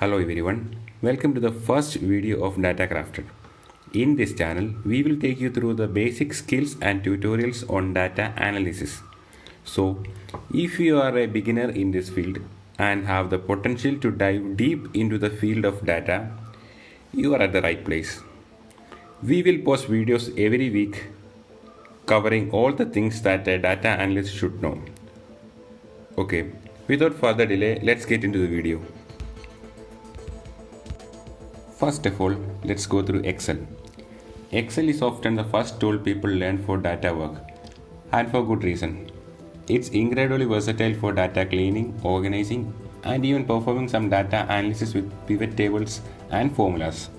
Hello everyone, welcome to the first video of DataCrafted. In this channel, we will take you through the basic skills and tutorials on data analysis. So, if you are a beginner in this field and have the potential to dive deep into the field of data, you are at the right place. We will post videos every week covering all the things that a data analyst should know. Okay, without further delay, let's get into the video. First of all, let's go through Excel. Excel is often the first tool people learn for data work, and for good reason. It's incredibly versatile for data cleaning, organizing, and even performing some data analysis with pivot tables and formulas.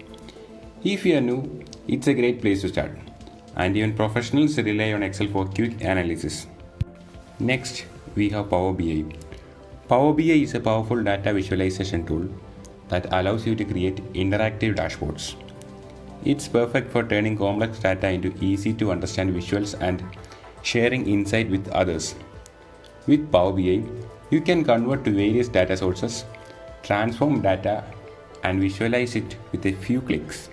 If you are new, it's a great place to start, and even professionals rely on Excel for quick analysis. Next, we have Power BI. Power BI is a powerful data visualization tool that allows you to create interactive dashboards. It's perfect for turning complex data into easy to understand visuals and sharing insight with others. With Power BI, you can convert to various data sources, transform data, and visualize it with a few clicks.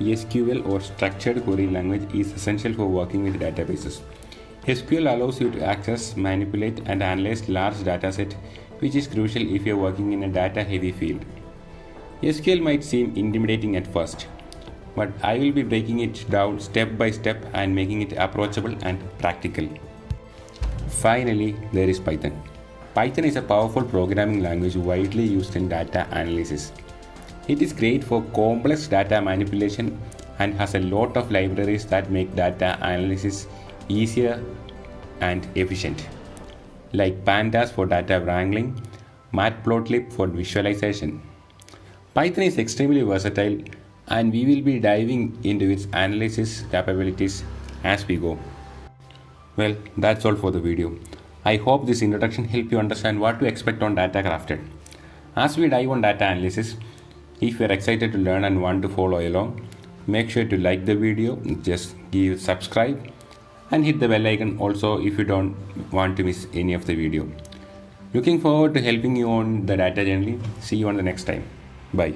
SQL or structured query language is essential for working with databases. SQL allows you to access, manipulate, and analyze large datasets, which is crucial if you're working in a data-heavy field. SQL might seem intimidating at first, but I will be breaking it down step by step and making it approachable and practical. Finally, there is Python. Python is a powerful programming language widely used in data analysis. It is great for complex data manipulation and has a lot of libraries that make data analysis easier and efficient, like pandas for data wrangling, matplotlib for visualization. Python is extremely versatile and we will be diving into its analysis capabilities as we go. Well, that's all for the video. I hope this introduction helped you understand what to expect on DataCrafted. As we dive on data analysis, if you are excited to learn and want to follow along, make sure to like the video, just give subscribe and hit the bell icon also if you don't want to miss any of the video. Looking forward to helping you on the data journey. See you on the next time. Bye.